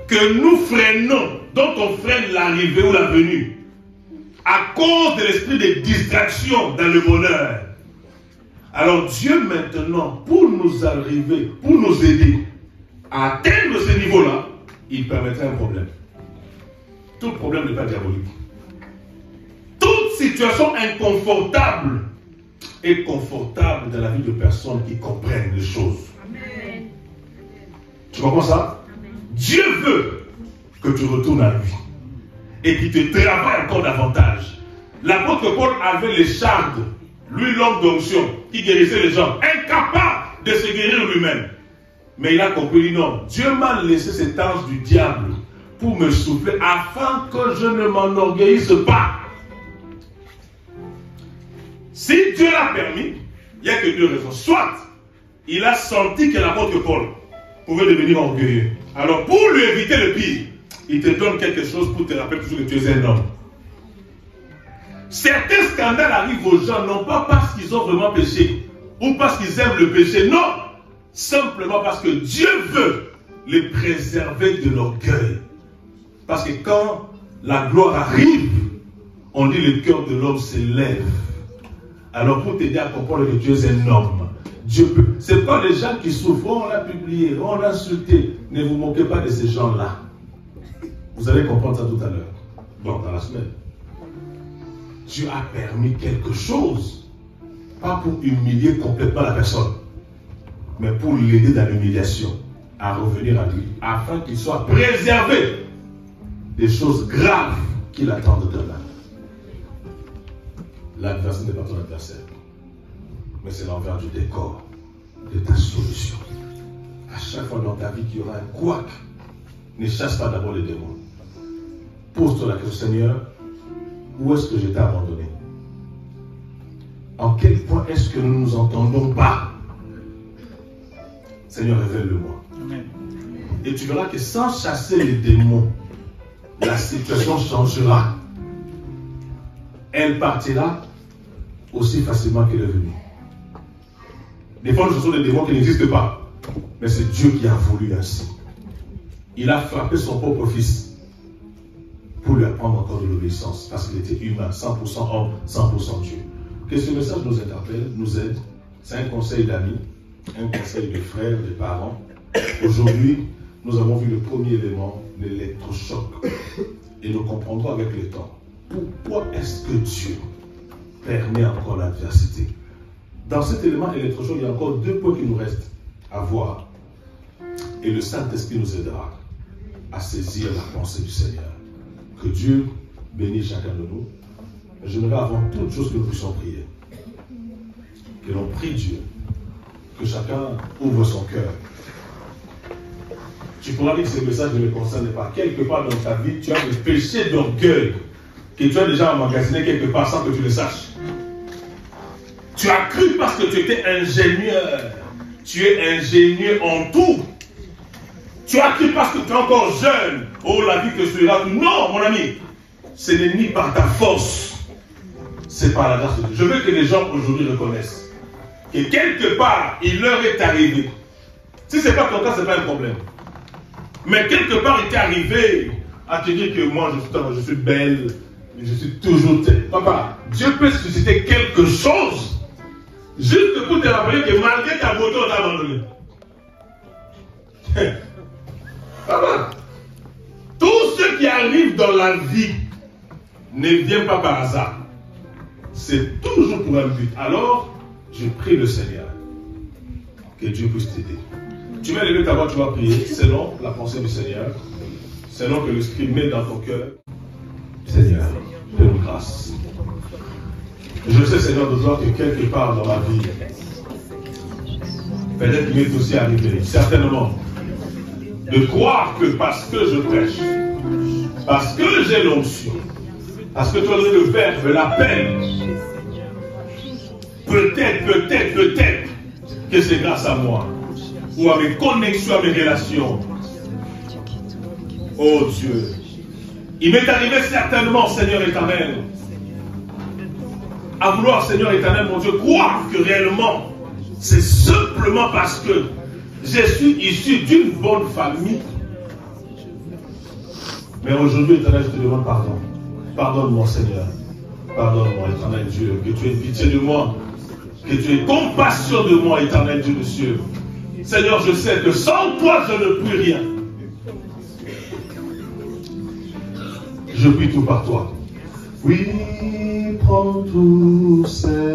Que nous freinons, dont on freine l'arrivée ou la venue. À cause de l'esprit de distraction dans le bonheur. Alors Dieu maintenant, pour nous arriver, pour nous aider à atteindre ce niveau-là, il permettrait un problème. Tout problème n'est pas diabolique. Toute situation inconfortable est confortable dans la vie de personnes qui comprennent les choses. Amen. Tu comprends ça? Amen. Dieu veut que tu retournes à lui et qu'il te travaille encore davantage. L'apôtre Paul avait les chardes, lui l'homme d'onction, qui guérissait les gens, incapable de se guérir lui-même. Mais il a compris, non, Dieu m'a laissé cet ange du diable pour me souffler afin que je ne m'enorgueillisse pas. Si Dieu l'a permis, il n'y a que deux raisons. Soit il a senti que l'apôtre Paul pouvait devenir orgueilleux. Alors pour lui éviter le pire, il te donne quelque chose pour te rappeler toujours que tu es un homme. Certains scandales arrivent aux gens, non pas parce qu'ils ont vraiment péché, ou parce qu'ils aiment le péché, non. Simplement parce que Dieu veut les préserver de l'orgueil. Parce que quand la gloire arrive, on dit le cœur de l'homme s'élève. Alors pour t'aider à comprendre que tu es un homme, Dieu peut. C'est pas les gens qui souffrent, on l'a publié, on l'a insulté. Ne vous moquez pas de ces gens-là. Vous allez comprendre ça tout à l'heure. Bon, dans la semaine. Dieu a permis quelque chose. Pas pour humilier complètement la personne, mais pour l'aider dans l'humiliation à revenir à lui, afin qu'il soit préservé des choses graves qui l'attendent demain. L'adversaire n'est pas ton adversaire, mais c'est l'envers du décor de ta solution. À chaque fois dans ta vie qu'il y aura un couac, ne chasse pas d'abord les démons. Pose-toi la question, Seigneur, où est-ce que je t'ai abandonné? En quel point est-ce que nous ne nous entendons pas? Seigneur, révèle-le-moi. Et tu verras que sans chasser les démons, la situation changera. Elle partira aussi facilement qu'elle est venue. Des fois, ce sont des démons qui n'existent pas. Mais c'est Dieu qui a voulu ainsi. Il a frappé son propre fils pour lui apprendre encore de l'obéissance. Parce qu'il était humain, 100% homme, 100% Dieu. Que ce message nous interpelle, nous aide. C'est un conseil d'amis, un conseil de frères, de parents. Aujourd'hui, nous avons vu le premier élément, l'électrochoc. Et nous comprendrons avec le temps. Pourquoi est-ce que Dieu permet encore l'adversité? Dans cet élément électrochoc, il y a encore deux points qui nous restent à voir. Et le Saint-Esprit nous aidera à saisir la pensée du Seigneur. Que Dieu bénisse chacun de nous. J'aimerais avant toute chose que nous puissions prier. Que l'on prie Dieu. Que chacun ouvre son cœur. Tu pourras dire que ce message ne me concerne pas. Quelque part dans ta vie, tu as des péchés d'orgueil que tu as déjà emmagasiné quelque part sans que tu le saches. Tu as cru parce que tu étais ingénieur. Tu es ingénieux en tout. Tu as cru parce que tu es encore jeune. Oh, la vie que celui-là. Non, mon ami. Ce n'est ni par ta force. C'est par la grâce de Dieu. Je veux que les gens aujourd'hui reconnaissent que quelque part, il leur est arrivé. Si ce n'est pas ton cas, ce n'est pas un problème. Mais quelque part, il t'est arrivé à te dire que moi, je suis belle, je suis toujours telle. Papa, Dieu peut susciter quelque chose juste pour te rappeler que malgré ta beauté, on t'a abandonné. Papa, tout ce qui arrive dans la vie ne vient pas par hasard. C'est toujours pour un but. Alors, je prie le Seigneur que Dieu puisse t'aider. Tu vas lever ta voix, tu vas prier selon la pensée du Seigneur, selon que l'Esprit met dans ton cœur. Seigneur, fais-nous grâce. Je sais, Seigneur, de toi que quelque part dans ma vie, peut-être qu'il m'est aussi arrivé, certainement, de croire que parce que je prêche, parce que j'ai l'onction, parce que tu as donné le verbe, l'appel, peut-être que c'est grâce à moi, ou à mes connexions, à mes relations. Oh Dieu, il m'est arrivé certainement, Seigneur éternel, à vouloir, Seigneur éternel, mon Dieu, croire que réellement, c'est simplement parce que je suis issu d'une bonne famille. Mais aujourd'hui, éternel, je te demande pardon. Pardonne-moi, Seigneur. Pardonne-moi, éternel Dieu, que tu aies pitié de moi, que tu aies compassion de moi, éternel Dieu de cieux. Seigneur, je sais que sans toi, je ne puis rien. Je prie tout par toi. Oui, prends tout, Seigneur.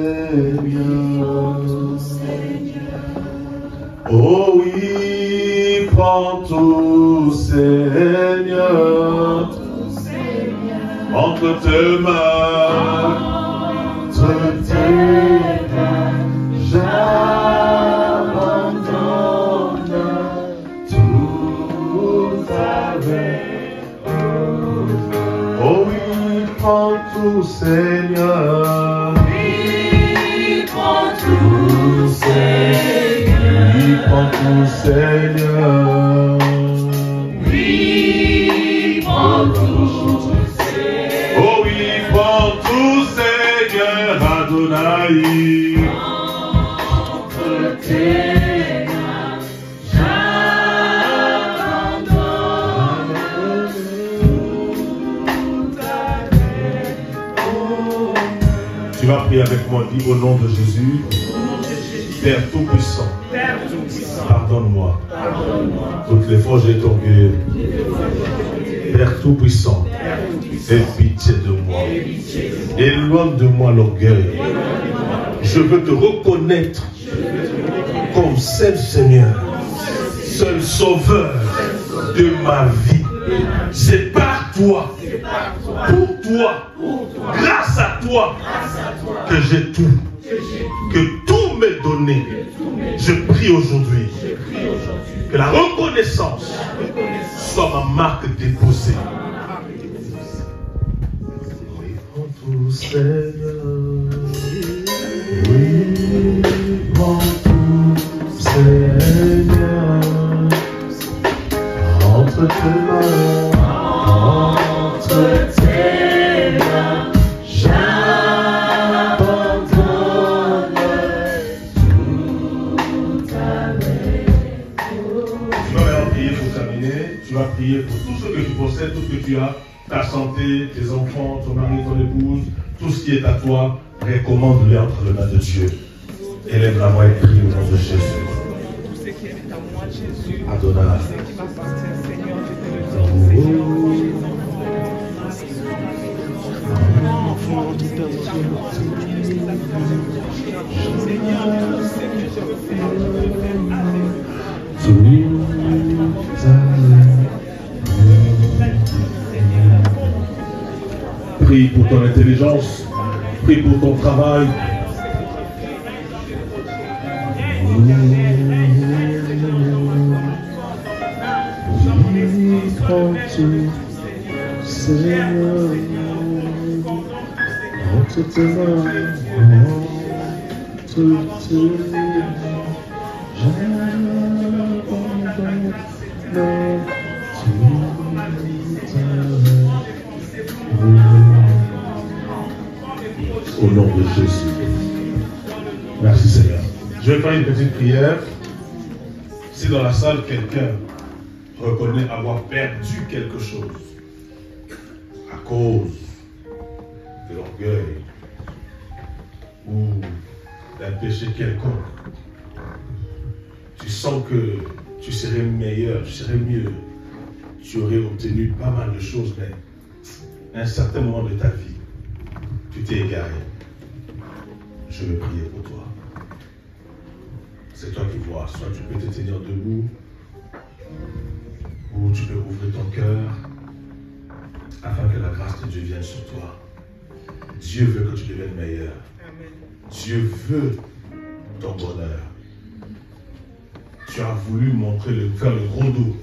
Oh oui, prends tout, Seigneur. Entre tes mains, j'abandonne tout avec. Oh oui, prends tout, Seigneur. Oui, prends tout, Seigneur. Oui, prends tout, Seigneur. Oui, prends tout, Seigneur. Oh oui, prends tout, Seigneur, Adonai. Entre tes mains, j'abandonne tout avec. Tu vas prier avec moi, dis au nom de Jésus. Père Tout-Puissant, pardonne-moi toutes les fois j'ai été orgueilleux. Père Tout-Puissant, aie pitié de moi. Éloigne de moi l'orgueil. Je veux te reconnaître comme seul Seigneur, seul Sauveur de ma vie. C'est par toi, pour toi, grâce à toi que j'ai tout. Que tout m'est donné. Je prie aujourd'hui que la reconnaissance soit ma marque déposée. Oui, prends tout, Seigneur. Oui, prends tout, Seigneur. Entre tes mains, entre tes mains, tu vas prier pour tout ce que tu possèdes, tout ce que tu as, ta santé, tes enfants, ton mari, ton épouse, tout ce qui est à toi, recommande-le entre les mains de Dieu. Élève la voix et prie au nom de Jésus. Tout ce qui est à moi, Jésus. Adonai. Tout ce qui m'appartient, Seigneur, je te le Prie pour ton intelligence, prie pour ton travail. Seigneur, en toutes tes mains, au nom de Jésus. Merci Seigneur. Je vais faire une petite prière. Si dans la salle quelqu'un reconnaît avoir perdu quelque chose à cause de l'orgueil ou d'un péché quelconque, tu sens que tu serais meilleur, tu serais mieux, tu aurais obtenu pas mal de choses, mais à un certain moment de ta vie, tu t'es égaré. Je vais prier pour toi. C'est toi qui vois, soit tu peux te tenir debout, ou tu peux ouvrir ton cœur afin que la grâce de Dieu vienne sur toi. Dieu veut que tu deviennes meilleur. Amen. Dieu veut ton bonheur. Tu as voulu faire le gros dos,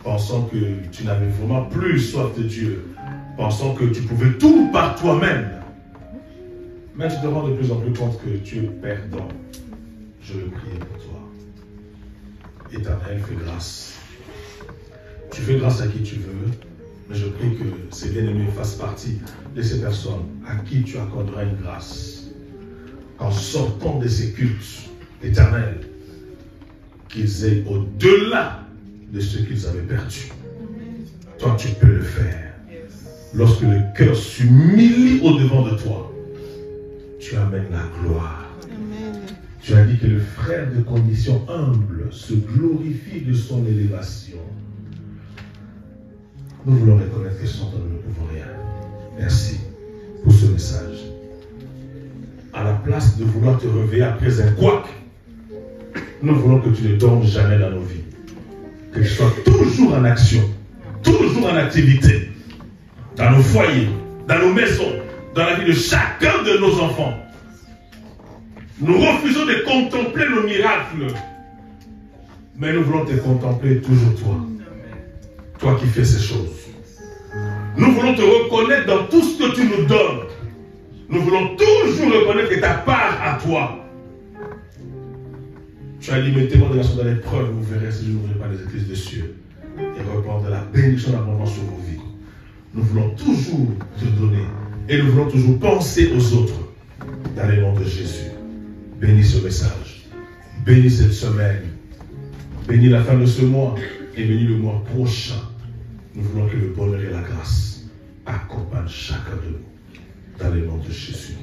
pensant que tu n'avais vraiment plus soif de Dieu, pensant que tu pouvais tout par toi-même. Mais tu te rends de plus en plus compte que tu es perdant. Je veux prier pour toi. Éternel, fais grâce. Tu fais grâce à qui tu veux, mais je prie que ces bien-aimés fassent partie de ces personnes à qui tu accorderas une grâce. En sortant de ces cultes éternels, qu'ils aient au-delà de ce qu'ils avaient perdu. Toi, tu peux le faire. Lorsque le cœur s'humilie au-devant de toi, tu amènes la gloire. Tu as dit que le frère de condition humble se glorifie de son élévation. Nous voulons reconnaître que sans toi nous ne pouvons rien. Merci pour ce message. À la place de vouloir te réveiller après un couac, nous voulons que tu ne dormes jamais dans nos vies. Que tu sois toujours en action, toujours en activité, dans nos foyers, dans nos maisons, dans la vie de chacun de nos enfants. Nous refusons de contempler nos miracles, mais nous voulons te contempler toujours toi. Toi qui fais ces choses. Nous voulons te reconnaître dans tout ce que tu nous donnes. Nous voulons toujours reconnaître que ta part à toi. Tu as limité mon relation dans l'épreuve, vous verrez si je n'ouvrirai pas les églises des cieux et reprendre la bénédiction d'abondance sur vos vies. Nous voulons toujours te donner et nous voulons toujours penser aux autres dans le nom de Jésus. Bénis ce message, bénis cette semaine, bénis la fin de ce mois et bénis le mois prochain. Nous voulons que le bonheur et la grâce accompagnent chacun de nous dans le nom de Jésus.